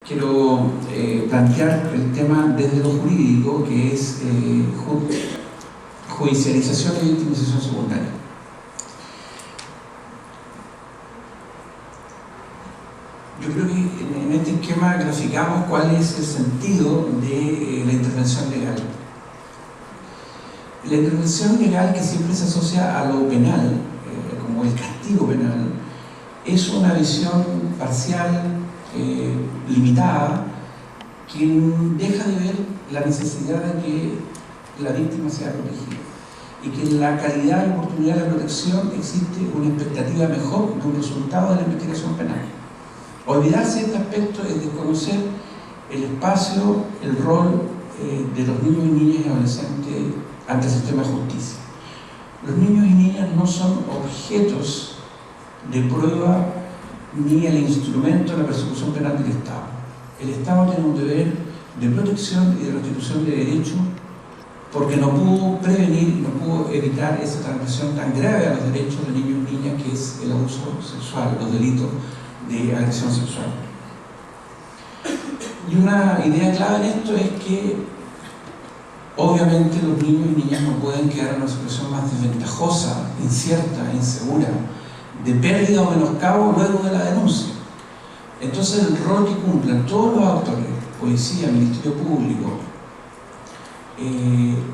quiero plantear el tema desde lo jurídico, que es judicialización y victimización secundaria. Yo creo que en este esquema graficamos cuál es el sentido de la intervención legal. La intervención legal, que siempre se asocia a lo penal, como el castigo penal, es una visión parcial, limitada, que deja de ver la necesidad de que la víctima sea protegida y que en la calidad y oportunidad de la protección existe una expectativa mejor de un resultado de la investigación penal. Olvidarse de este aspecto es desconocer el espacio, el rol de los niños y niñas y adolescentes ante el sistema de justicia. Los niños y niñas no son objetos de prueba ni el instrumento de la persecución penal del Estado. El Estado tiene un deber de protección y de restitución de derechos porque no pudo prevenir y no pudo evitar esa transgresión tan grave a los derechos de niños y niñas que es el abuso sexual, los delitos de agresión sexual. Y una idea clave en esto es que obviamente los niños y niñas no pueden quedar en una situación más desventajosa, incierta, insegura, de pérdida o menoscabo luego de la denuncia. Entonces el rol que cumplen todos los actores, policía, ministerio público,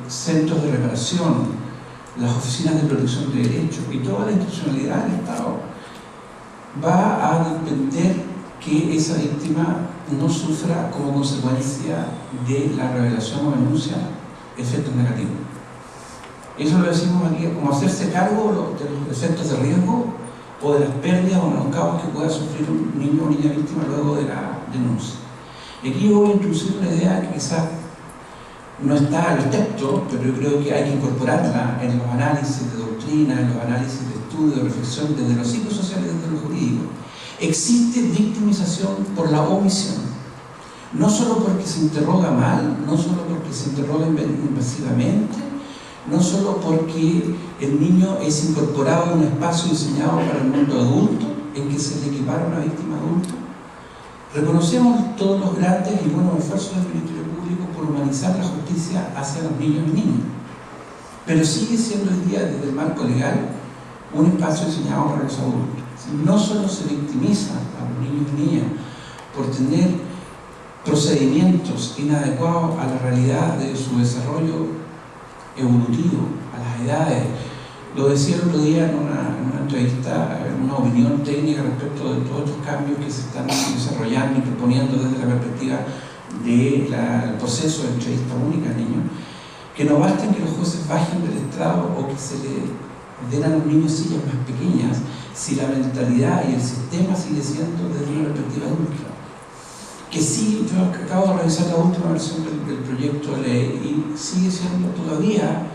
centros de reparación, las oficinas de protección de derechos y toda la institucionalidad del Estado, va a depender que esa víctima no sufra como consecuencia de la revelación o denuncia efectos negativos. Eso lo decimos aquí como hacerse cargo de los efectos de riesgo o de las pérdidas o menoscabos que pueda sufrir un niño o niña víctima luego de la denuncia. Y aquí yo voy a introducir una idea que quizás no está en el texto, pero yo creo que hay que incorporarla en los análisis de doctrina, en los análisis de estudio, de reflexión, desde lo psicosocial y desde lo jurídico. Existe victimización por la omisión. No solo porque se interroga mal, no solo porque se interroga invasivamente, no solo porque el niño es incorporado en un espacio diseñado para el mundo adulto, en que se le equipara a una víctima adulta. Reconocemos todos los grandes y buenos esfuerzos del Ministerio Público por humanizar la justicia hacia los niños y niñas, pero sigue siendo hoy día, desde el marco legal, un espacio diseñado para los adultos. No solo se victimiza a los niños y niñas por tener procedimientos inadecuados a la realidad de su desarrollo evolutivo, a las edades. Lo decía el otro día en una entrevista, en una opinión técnica respecto de todos estos cambios que se están desarrollando y proponiendo desde la perspectiva del proceso de entrevista única a niños, que no basta que los jueces bajen del estrado o que se le den a los niños sillas más pequeñas si la mentalidad y el sistema sigue siendo desde una perspectiva adulta. Que sí, yo acabo de revisar la última versión del proyecto de ley y sigue siendo todavía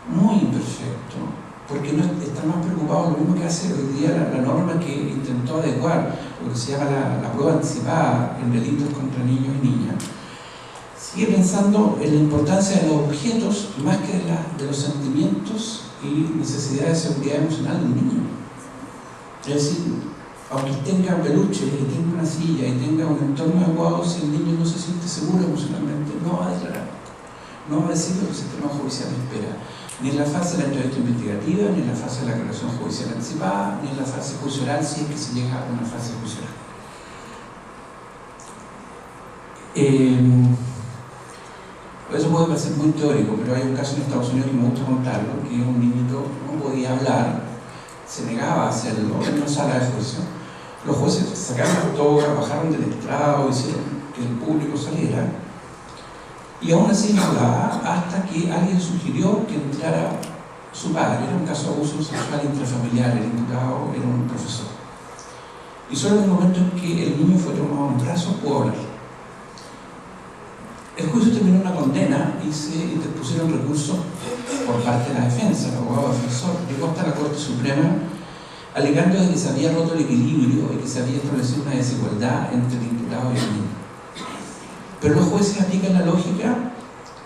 muy imperfecto, porque no está más preocupado lo mismo que hace hoy día la norma que intentó adecuar lo que se llama la prueba anticipada en delitos contra niños y niñas. Sigue pensando en la importancia de los objetos más que de los sentimientos y necesidades de seguridad emocional del niño. Es decir, aunque tenga peluche y tenga una silla y tenga un entorno adecuado, si el niño no se siente seguro emocionalmente, no va a declarar, no va a decir lo que el sistema judicial espera, ni en la fase de la entrevista investigativa, ni en la fase de la declaración judicial anticipada, ni en la fase judicial si es que se llega a una fase judicial. Eso puede parecer muy teórico, pero hay un caso en Estados Unidos que me gusta contarlo, que un niñito no podía hablar, se negaba a hacerlo en una sala de juicio. Los jueces sacaron la toga, bajaron del estrado, hicieron que el público saliera, y aún así no hablaba hasta que alguien sugirió que entrara su padre. Era un caso de abuso sexual intrafamiliar, el imputado era un profesor. Y solo en el momento en que el niño fue tomado en brazos pudo hablar. El juicio terminó en una condena y se interpusieron recursos por parte de la defensa, el abogado defensor, llegó hasta la Corte Suprema alegando de que se había roto el equilibrio y que se había establecido una desigualdad entre el imputado y el niño. Pero los jueces aplican la lógica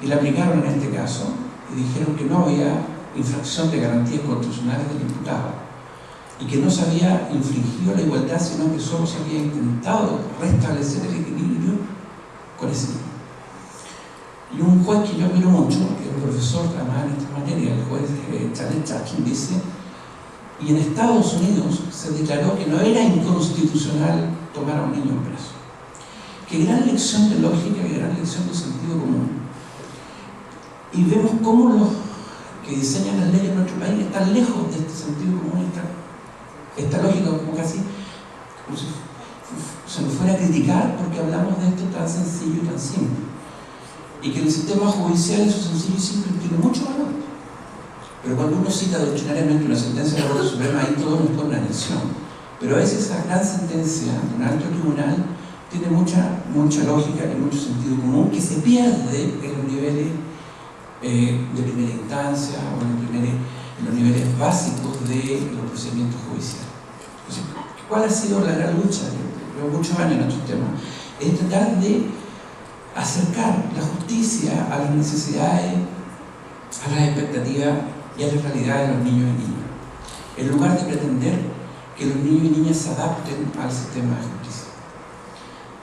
y la aplicaron en este caso y dijeron que no había infracción de garantías constitucionales del imputado y que no se había infringido la igualdad, sino que solo se había intentado restablecer el equilibrio juez que yo admiro mucho, que es un profesor además en esta materia, el juez Charles Churchill, dice: y en Estados Unidos se declaró que no era inconstitucional tomar a un niño en brazo. Qué gran lección de lógica, qué gran lección de sentido común. Y vemos cómo los que diseñan las leyes en nuestro país están lejos de este sentido común, esta lógica, como casi como si se nos fuera a criticar porque hablamos de esto tan sencillo y tan simple. Y que en el sistema judicial eso sencillo y simple tiene mucho valor. Pero cuando uno cita doctrinariamente una sentencia de la Corte Suprema, ahí todo nos pone atención. Pero a veces esa gran sentencia de un alto tribunal tiene mucha lógica y mucho sentido común que se pierde en los niveles de primera instancia o en los niveles básicos de los procedimientos judiciales. Entonces, ¿cuál ha sido la gran lucha? Llevo muchos años en estos temas. Es tratar de acercar la justicia a las necesidades, a las expectativas y a la realidad de los niños y niñas, en lugar de pretender que los niños y niñas se adapten al sistema de justicia.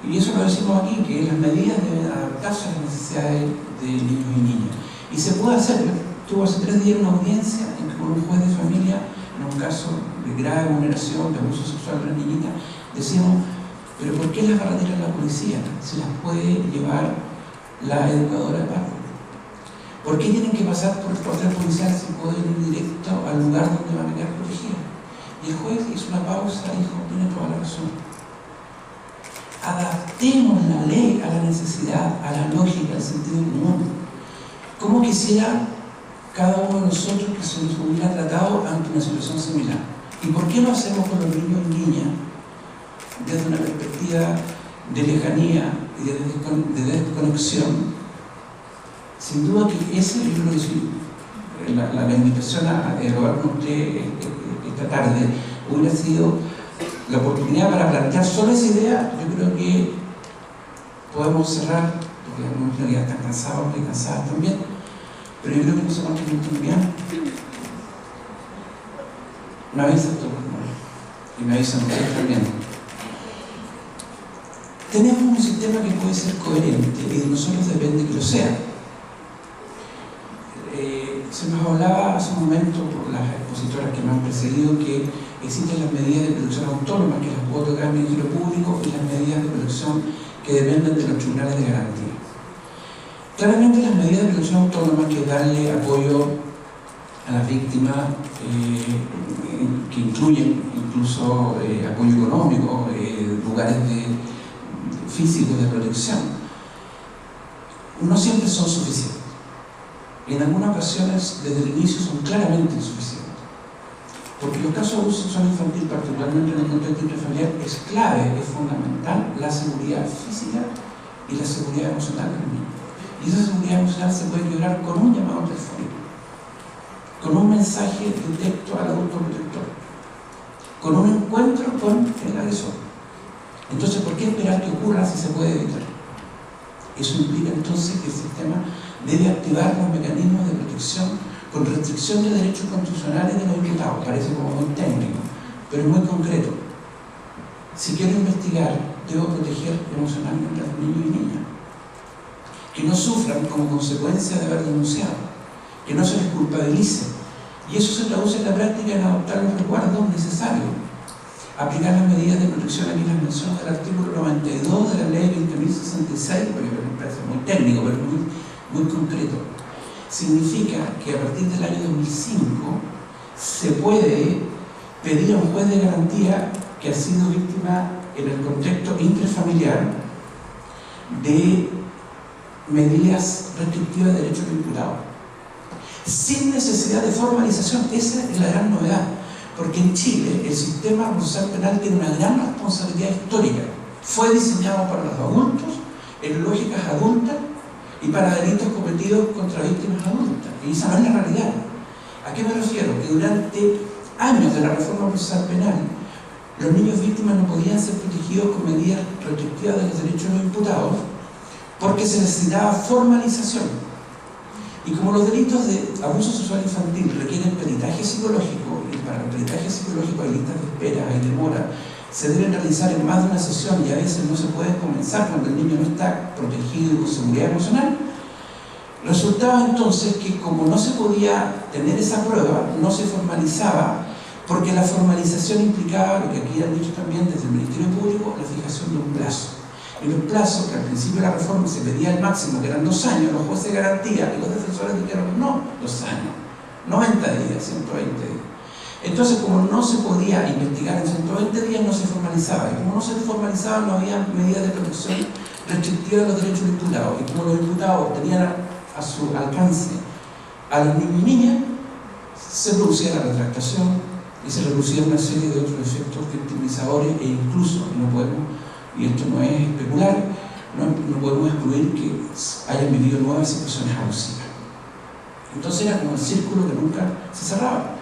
Y eso lo decimos aquí, que las medidas deben adaptarse a las necesidades de niños y niñas. Y se puede hacer. Tuve hace 3 días una audiencia en que con un juez de familia, en un caso de grave vulneración, de abuso sexual de una niñita, decíamos: ¿pero por qué las va a retirar la policía? Se las puede llevar la educadora de párvulo. ¿Por qué tienen que pasar por el cuartel policial si pueden ir directo al lugar donde van a quedar protegidas? Y el juez hizo una pausa y dijo: tiene toda la razón. Adaptemos la ley a la necesidad, a la lógica, al sentido común. ¿Cómo quisiera cada uno de nosotros que se nos hubiera tratado ante una situación similar? ¿Y por qué lo hacemos con los niños y niñas desde una perspectiva de lejanía y de desconexión? Sin duda que ese, yo creo que sí, la invitación a dialogar con usted esta tarde hubiera sido la oportunidad para plantear solo esa idea. Yo creo que podemos cerrar, porque algunos ya están cansados y cansadas también, pero yo creo que no se va a terminar. Me avisan todos, y me avisan ustedes también. Tenemos un sistema que puede ser coherente y de nosotros depende que lo sea. Se nos hablaba hace un momento por las expositoras que me han precedido que existen las medidas de protección autónoma que las puede tocar el Ministerio Público y las medidas de protección que dependen de los tribunales de garantía. Claramente las medidas de protección autónoma, que darle apoyo a las víctimas, que incluyen incluso apoyo económico, lugares físicos de protección, no siempre son suficientes. En algunas ocasiones, desde el inicio, son claramente insuficientes. Porque los casos de abuso sexual infantil, particularmente en el contexto intrafamiliar, es clave, es fundamental la seguridad física y la seguridad emocional de los niños. Y esa seguridad emocional se puede lograr con un llamado telefónico, con un mensaje directo al adulto protector, con un encuentro con el agresor. Entonces, ¿por qué esperar que ocurra si se puede evitar? Eso implica entonces que el sistema debe activar los mecanismos de protección con restricción de derechos constitucionales de los imputados. Parece como muy técnico, pero es muy concreto. Si quiero investigar, debo proteger emocionalmente a los niños y niñas, que no sufran como consecuencia de haber denunciado, que no se les culpabilice. Y eso se traduce en la práctica en adoptar los resguardos necesarios, aplicar las medidas de protección. Aquí las menciono del artículo 92 de la ley 20.066, porque me parece muy técnico, pero muy concreto. Significa que a partir del año 2005 se puede pedir a un juez de garantía que ha sido víctima en el contexto intrafamiliar de medidas restrictivas de derechos del imputado, sin necesidad de formalización. Esa es la gran novedad, porque en Chile el sistema procesal penal tiene una gran responsabilidad histórica. Fue diseñado para los adultos, en lógicas adultas y para delitos cometidos contra víctimas adultas. Y esa no es la realidad. ¿A qué me refiero? Que durante años de la reforma procesal penal, los niños víctimas no podían ser protegidos con medidas restrictivas de los derechos de los imputados porque se necesitaba formalización. Y como los delitos de abuso sexual infantil requieren peritaje psicológico, y para el peritaje psicológico hay listas de espera, hay demora, se deben realizar en más de una sesión y a veces no se puede comenzar cuando el niño no está protegido y con seguridad emocional, Resultaba entonces que como no se podía tener esa prueba, no se formalizaba, porque la formalización implicaba, lo que aquí han dicho también desde el Ministerio Público, la fijación de un plazo. Y los plazos, que al principio de la reforma se pedía el máximo, que eran 2 años, los jueces de garantía y los defensores dijeron no, 2 años, 90 días, 120 días. Entonces, como no se podía investigar en 120 días, no se formalizaba. Y como no se formalizaba, no había medidas de protección restrictiva de los derechos del imputado. Y como los imputados tenían a su alcance a los niños y niñas, se producía la retractación y se producía una serie de otros efectos victimizadores e incluso, no podemos, y esto no es especular, no podemos excluir que hayan vivido nuevas situaciones abusivas. Entonces era como el círculo que nunca se cerraba.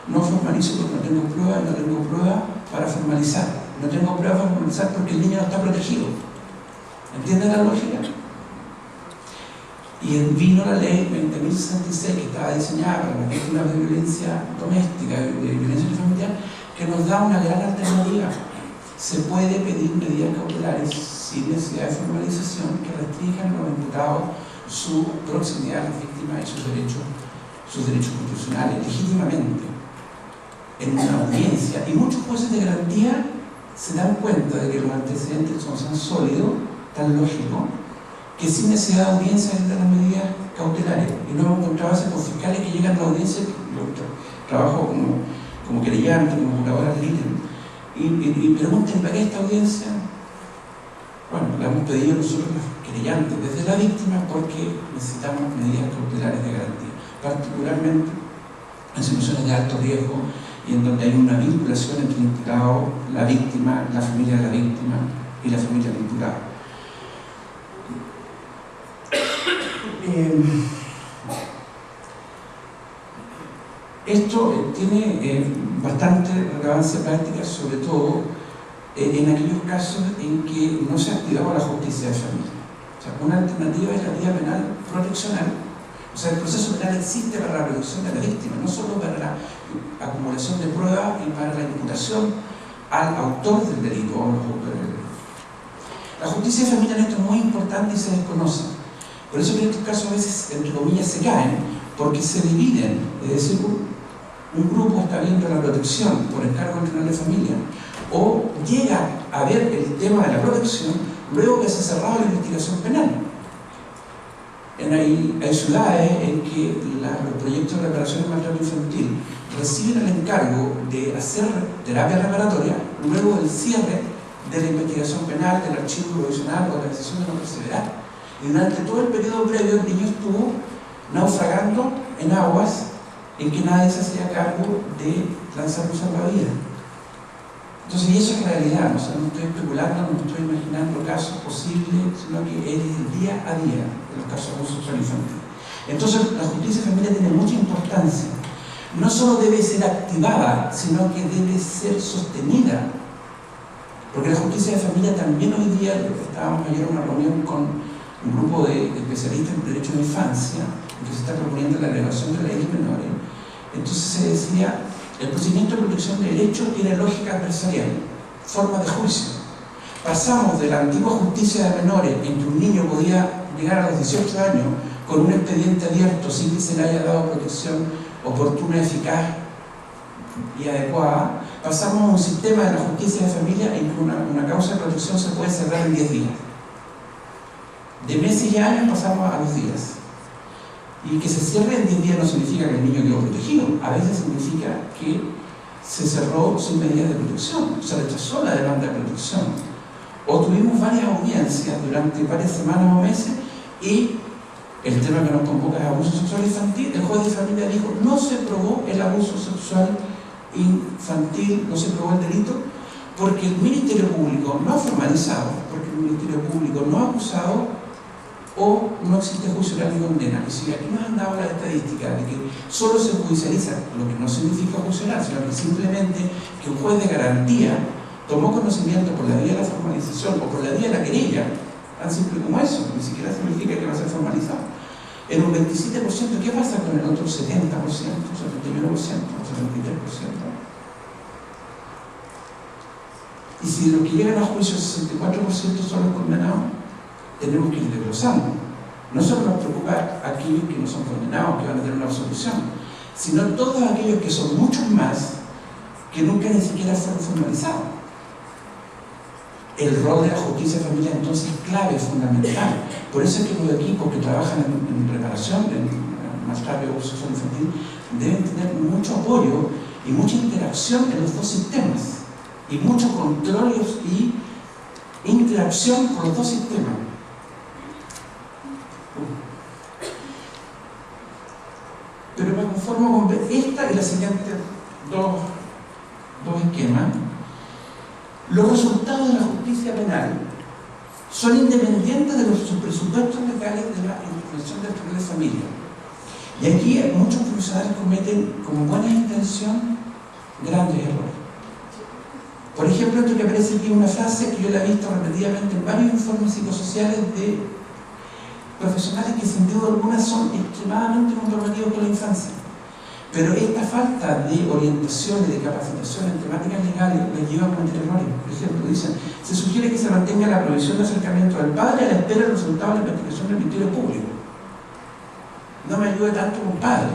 No formalizo porque no tengo prueba, no tengo prueba para formalizar. No tengo prueba para formalizar porque el niño no está protegido. ¿Entienden la lógica? Y vino la ley 20.066 que estaba diseñada para las víctimas de violencia doméstica, de violencia familiar, que nos da una gran alternativa. Se puede pedir medidas cautelares sin necesidad de formalización que restrinjan a los imputados su proximidad a las víctimas y sus derechos constitucionales, legítimamente, en una audiencia. Y muchos jueces de garantía se dan cuenta de que los antecedentes son tan sólidos, tan lógicos, que sin necesidad de audiencia entran las medidas cautelares. Y no hemos encontrado con fiscales que llegan a la audiencia, trabajo como querellante, como juradoras de línea, y pregunten ¿para qué esta audiencia? Bueno, la hemos pedido nosotros los querellantes desde la víctima porque necesitamos medidas cautelares de garantía, particularmente en situaciones de alto riesgo y en donde hay una vinculación entre el imputado, la víctima, la familia de la víctima y la familia del imputado. Esto tiene bastante relevancia práctica, sobre todo en aquellos casos en que no se ha activado la justicia de familia. O sea, una alternativa es la vía penal proteccional. O sea, el proceso penal existe para la protección de la víctima, no solo para la acumulación de pruebas y para la imputación al autor del delito o a los autores del delito. La justicia de familia en esto es muy importante y se desconoce. Por eso que en estos casos a veces, entre comillas, se caen, porque se dividen. Es decir, un grupo está viendo la protección por encargo del tribunal de familia, o llega a ver el tema de la protección luego que se ha cerrado la investigación penal. Hay ciudades en que los proyectos de reparación del maltrato infantil reciben el encargo de hacer terapia reparatoria luego del cierre de la investigación penal, del archivo provisional o de la decisión de no perseverar. Y durante todo el periodo previo el niño estuvo naufragando en aguas en que nadie se hacía cargo de lanzar un salvavidas. Entonces, y eso es realidad, o sea, no estoy especulando, no estoy imaginando casos posibles, sino que es el día a día de los casos de abuso sexual infantil. Entonces, la justicia de familia tiene mucha importancia. No solo debe ser activada, sino que debe ser sostenida. Porque la justicia de familia también hoy día, estábamos ayer en una reunión con un grupo de especialistas en derecho de infancia, que se está proponiendo la derogación de la ley de menores. Entonces se decía, el procedimiento de protección de derechos tiene lógica adversarial, forma de juicio. Pasamos de la antigua justicia de menores, en que un niño podía llegar a los 18 años con un expediente abierto sin que se le haya dado protección oportuna, eficaz y adecuada, pasamos a un sistema de la justicia de familia en que una causa de protección se puede cerrar en 10 días. De meses y años pasamos a los días. Y que se cierre en 10 días no significa que el niño quedó protegido. A veces significa que se cerró sin medidas de protección. Se rechazó la demanda de protección. O tuvimos varias audiencias durante varias semanas o meses y el tema que nos convoca es abuso sexual infantil. El juez de familia dijo, no se probó el abuso sexual infantil, no se probó el delito, porque el Ministerio Público no ha formalizado, porque el Ministerio Público no ha acusado o no existe juicio oral ni condena. Y si aquí nos han dado la estadística de que solo se judicializa, lo que no significa juicio oral, sino que simplemente que un juez de garantía tomó conocimiento por la vía de la formalización o por la vía de la querella, tan simple como eso, ni siquiera significa que va a ser formalizado. En un 27%, ¿qué pasa con el otro 70%, 71%, 73%? Y si de los que llegan a juicio 64% son los condenados, tenemos que ir desglosando. No solo nos preocupa aquellos que no son condenados, que van a tener una absolución, sino todos aquellos que son muchos más, que nunca ni siquiera fueron formalizados. El rol de la justicia familiar entonces es clave, es fundamental. Por eso es que los equipos que trabajan en reparación, en maltrato y abuso sexual infantil, deben tener mucho apoyo y mucha interacción en los dos sistemas, y mucho control y interacción con los dos sistemas. Pero me conformo con ver esta y la siguiente dos esquemas. Los resultados de la justicia penal son independientes de los presupuestos legales de la intervención del tribunal de familia. Y aquí muchos profesionales cometen, con buena intención, grandes errores. Por ejemplo, esto que aparece aquí, una frase que yo la he visto repetidamente en varios informes psicosociales de profesionales que sin duda alguna son extremadamente comprometidos con la infancia. Pero esta falta de orientación y de capacitación en temáticas legales les lleva a cometer errores. Por ejemplo, dicen, se sugiere que se mantenga la provisión de acercamiento del padre a la espera del resultado de la investigación del Ministerio Público. No me ayude tanto con padre.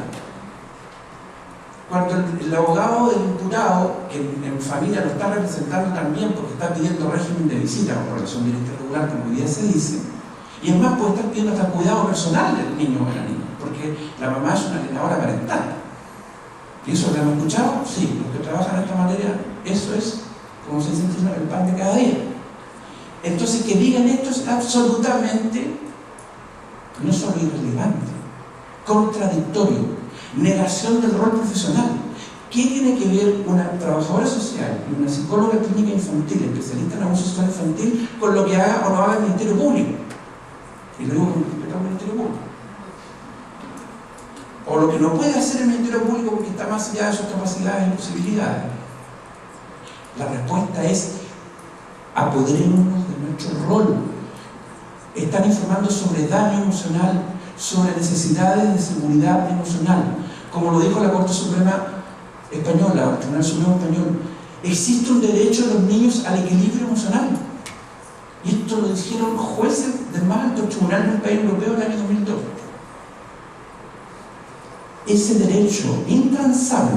Cuando el abogado del imputado, que en familia lo está representando también porque está pidiendo régimen de visita o relación directa y regular, como hoy día se dice, y además puede estar pidiendo hasta cuidado personal del niño o de la niña, porque la mamá es una alienadora parental. ¿Y eso lo hemos escuchado? Sí, los que trabajan en esta materia, eso es, como se dice, el pan de cada día. Entonces, que digan esto es absolutamente, no solo irrelevante, contradictorio, negación del rol profesional. ¿Qué tiene que ver una trabajadora social y una psicóloga clínica infantil, especialista en abuso sexual infantil, con lo que haga o no haga el Ministerio Público? Y lo digo con respeto al Ministerio Público. O lo que no puede hacer el Ministerio Público porque está más allá de sus capacidades y posibilidades. La respuesta es: apoderémonos de nuestro rol. Están informando sobre daño emocional, sobre necesidades de seguridad emocional. Como lo dijo la Corte Suprema Española, el Tribunal Supremo Español, existe un derecho de los niños al equilibrio emocional. Y esto lo dijeron jueces del más alto tribunal del país europeo en el año 2002. Ese derecho intransable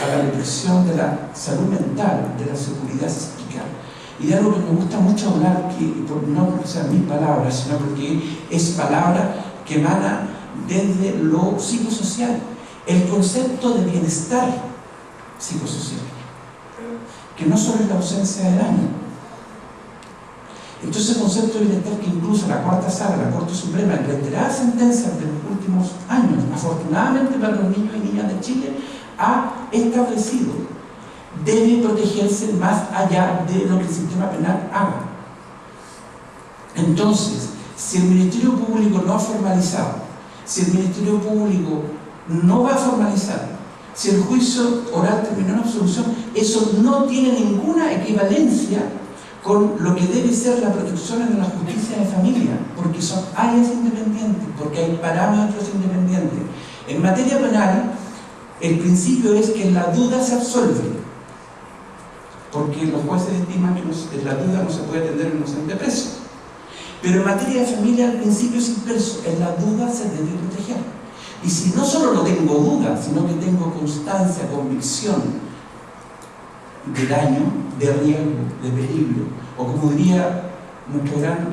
a la represión de la salud mental, de la seguridad psíquica, y de algo que me gusta mucho hablar, no porque sean mis palabras, sino porque es palabra que emana desde lo psicosocial, el concepto de bienestar psicosocial, que no solo es la ausencia de daño. Entonces el concepto de bienestar que incluso la Cuarta Sala, la Corte Suprema, en reiteradas sentencias de los últimos años, afortunadamente para los niños y niñas de Chile, ha establecido, debe protegerse más allá de lo que el sistema penal haga. Entonces, si el Ministerio Público no ha formalizado, si el Ministerio Público no va a formalizar, si el juicio oral terminó en absolución, eso no tiene ninguna equivalencia con lo que debe ser la protección en la justicia de familia, porque son áreas independientes, porque hay parámetros independientes. En materia penal, el principio es que en la duda se absolve, porque los jueces estiman que en la duda no se puede tener un inocente preso. Pero en materia de familia, el principio es inverso: en la duda se debe proteger. Y si no solo no tengo duda, sino que tengo constancia, convicción de daño, de riesgo, de peligro, o como diría nuestro gran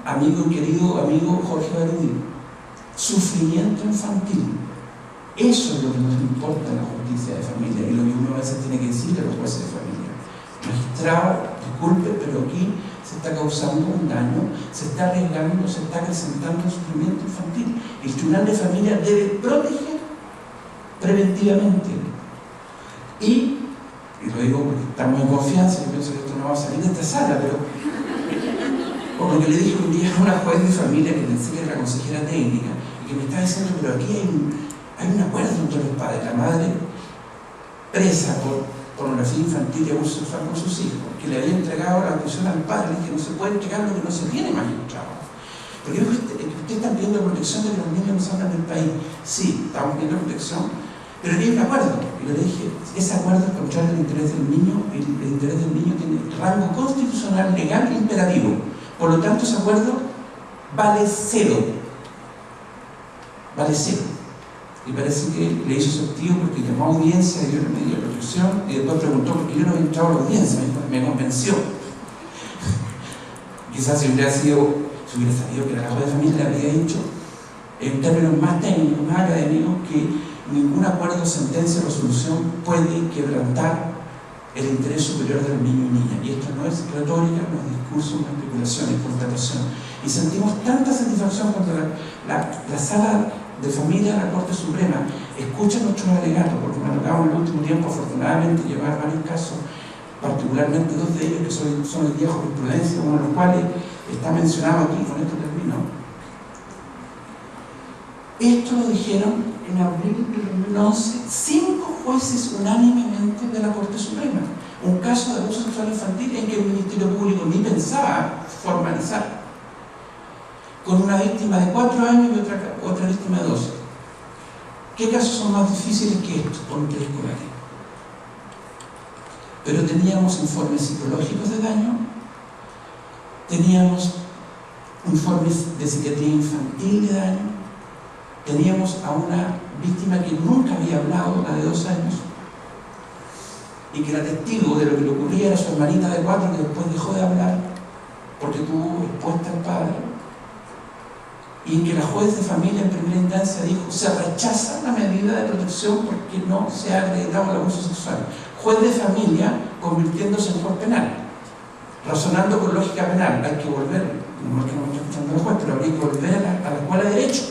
amigo y querido amigo Jorge Barudí, sufrimiento infantil. Eso es lo que nos importa en la justicia de familia y lo que uno a veces tiene que decirle a los jueces de familia: magistrado, disculpe, pero aquí se está causando un daño, se está arriesgando, se está acrecentando el sufrimiento infantil. El tribunal de familia debe proteger preventivamente. Y lo digo porque estamos en confianza, yo pienso que esto no va a salir de esta sala, pero por lo que le dije un día a una juez de familia que pensé que era la consejera técnica y que me está diciendo: pero aquí hay un acuerdo entre los padres, la madre presa por pornografía infantil y abuso sexual con sus hijos, que le había entregado la atención al padre, que no se puede entregar lo que no se tiene magistrado. Porque ustedes están pidiendo protección de que los niños no salgan del país. Sí, estamos pidiendo protección, pero aquí hay un acuerdo. Y le dije: ese acuerdo es contrario al interés del niño, y el interés del niño tiene rango constitucional, legal, imperativo. Por lo tanto, ese acuerdo vale cero. vale cero. Y parece que le hizo sentido porque llamó a audiencia y dio una medida de protección y después preguntó por qué yo no había entrado a la audiencia. Me convenció. Quizás si hubiera sabido que era la juez de familia, le habría dicho, en términos más técnicos, más académicos, que ningún acuerdo, sentencia o resolución puede quebrantar el interés superior de los niños y niñas. Y esto no es retórica, no es discurso, no es especulación, es constatación. Y sentimos tanta satisfacción cuando la sala de familia de la Corte Suprema escucha nuestros alegatos, porque me ha tocado en el último tiempo, afortunadamente, llevar varios casos, particularmente dos de ellos que son el día de jurisprudencia, uno de los cuales está mencionado aquí, con esto termino. Esto lo dijeron en abril del 2011 5 jueces unánimemente de la Corte Suprema. Un caso de abuso sexual infantil en que el Ministerio Público ni pensaba formalizar, con una víctima de 4 años y otra víctima de 12. ¿Qué casos son más difíciles que estos con preescolares? Pero teníamos informes psicológicos de daño, teníamos informes de psiquiatría infantil de daño, teníamos a una víctima que nunca había hablado, la de 2 años, y que era testigo de lo que le ocurría, era su hermanita de 4 que después dejó de hablar porque tuvo expuesta al padre, y en que la juez de familia en primera instancia dijo: se rechaza la medida de protección porque no se ha acreditado el abuso sexual. Juez de familia convirtiéndose en juez penal, razonando con lógica penal. Hay que volver, no es que no me esté escuchando el juez, pero habría que volver a la escuela de Derecho.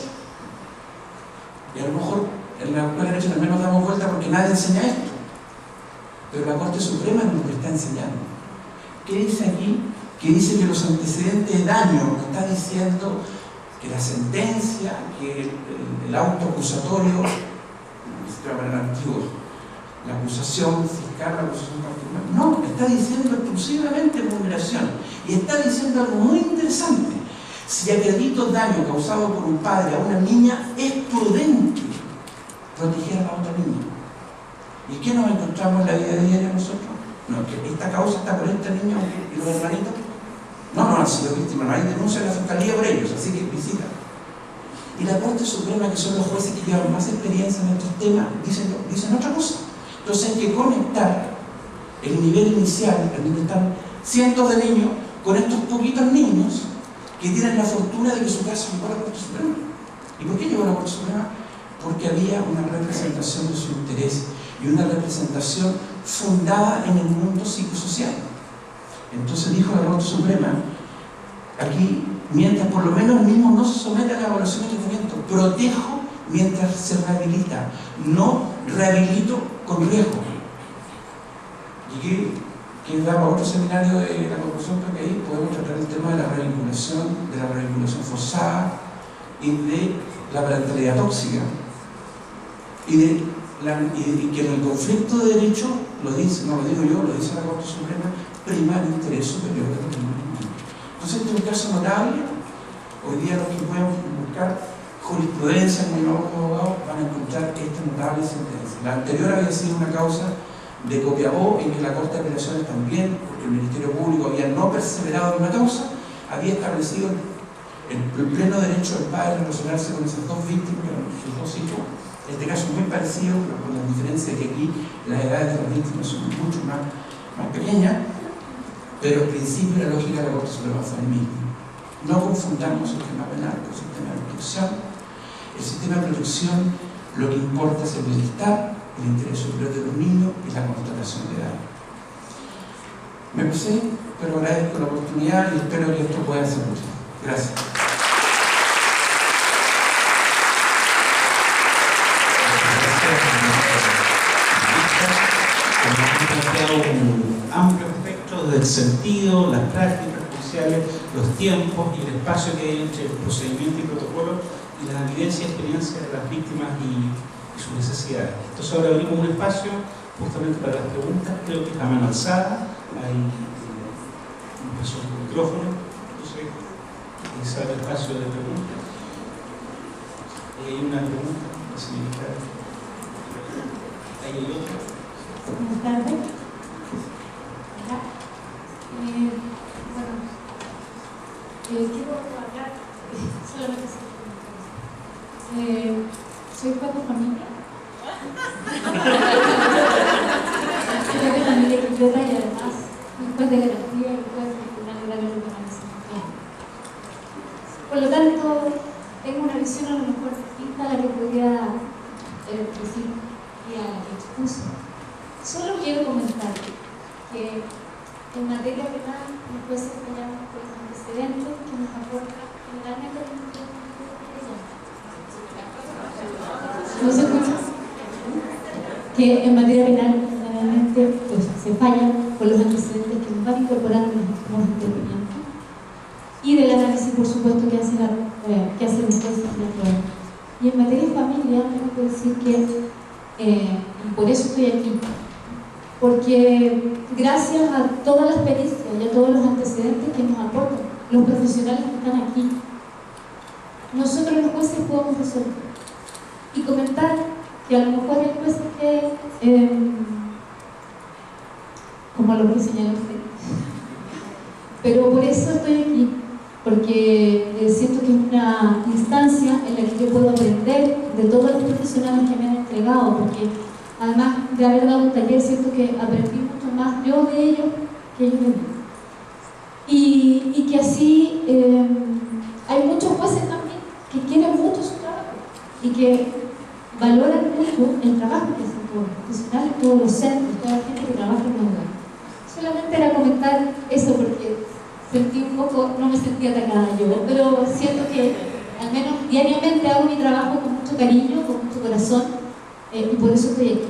Y a lo mejor en la escuela de Derecho también nos damos vuelta porque nadie enseña esto. Pero la Corte Suprema es lo que está enseñando. ¿Qué dice aquí? Que dice que los antecedentes de daño, está diciendo que la sentencia, que el auto acusatorio, la acusación fiscal, la acusación particular, no, está diciendo exclusivamente vulneración. Y está diciendo algo muy interesante. Si acredito daño causado por un padre a una niña, es prudente proteger a la otra niña. ¿Y qué nos encontramos en la vida diaria nosotros? No, que esta causa está por esta niña y los hermanitos no han sido víctimas, no hay denuncia en la fiscalía por ellos, así que visita. Y la Corte Suprema, que son los jueces que llevan más experiencia en estos temas, dicen otra cosa. Entonces hay que conectar el nivel inicial, en donde están cientos de niños, con estos poquitos niños que tienen la fortuna de que su caso llegó a la Corte Suprema. ¿Y por qué llegó a la Corte Suprema? Porque había una representación de su interés y una representación fundada en el mundo psicosocial. Entonces dijo la Corte Suprema, aquí, mientras por lo menos el mismo no se somete a la evaluación de tratamiento, protejo mientras se rehabilita, no rehabilito con riesgo. Y que daba otro seminario de la Corporación que ahí podemos tratar el tema de la revinculación forzada y de la parentalidad tóxica. Y que en el conflicto de derecho, lo dice, no lo digo yo, lo dice la Corte Suprema, prima el interés superior de los niños. Entonces, este es un caso notable. Hoy día los que pueden buscar jurisprudencia en el nuevo abogado van a encontrar esta notable sentencia. La anterior había sido una causa de Copiapó, en que la Corte de Apelaciones también, porque el Ministerio Público había no perseverado en una causa, había establecido el pleno derecho del padre a relacionarse con esas 2 víctimas, que eran sus 2 hijos. Este caso es muy parecido, pero con la diferencia de que aquí las edades de las víctimas son mucho más pequeñas, pero el principio y la lógica de la Corte Suprema fue el mismo. No confundamos el sistema penal con el sistema de protección. El sistema de protección lo que importa es el bienestar, el interés superior de los niños y la constatación de daño. Me pasé, pero agradezco la oportunidad y espero que esto pueda ser útil. Gracias. Un amplio espectro del sentido, las prácticas judiciales, los tiempos y el espacio que hay entre el procedimiento y protocolo y la evidencia y experiencia de las víctimas y sus necesidades. Entonces ahora abrimos un espacio justamente para las preguntas. Creo que es a mano alzada, hay un micrófono, entonces se abre el espacio de preguntas. Hay una pregunta, la señorita. Ahí hay otra. Buenas tardes. Quiero hablar solamente Soy juez de familia. Soy de familia completa y además un juez de garantía y un juez de tribunal legal de organización. Por lo tanto, tengo una visión a lo mejor distinta a la que podría decir y a la que expuso. Solo quiero comentar que en materia penal los jueces fallamos por los antecedentes que nos aporta generalmente la ¿no se escucha? Que en materia penal generalmente pues, se falla por los antecedentes que nos van incorporando los sistemas de intervinientes y del análisis, por supuesto, que hacen los jueces de la prueba. Y en materia de familia, tengo que decir que, y por eso estoy aquí, porque gracias a todas las pericias y a todos los antecedentes que nos aportan los profesionales que están aquí, nosotros los jueces podemos resolver. Y comentar que a lo mejor hay jueces que, como lo que señaló usted, pero por eso estoy aquí, porque siento que es una instancia en la que yo puedo aprender de todos los profesionales que me han entregado, porque además de haber dado un taller, siento que aprendí mucho más yo de ellos que ellos de mí. Y que así hay muchos jueces también que quieren mucho su trabajo y que valoran mucho el trabajo que hacen todos los profesionales, todos los centros, toda la gente que trabaja en el lugar. Solamente era comentar eso porque sentí un poco, no me sentí atacada yo, pero siento que al menos diariamente hago mi trabajo con mucho cariño, con mucho corazón, y por eso estoy aquí.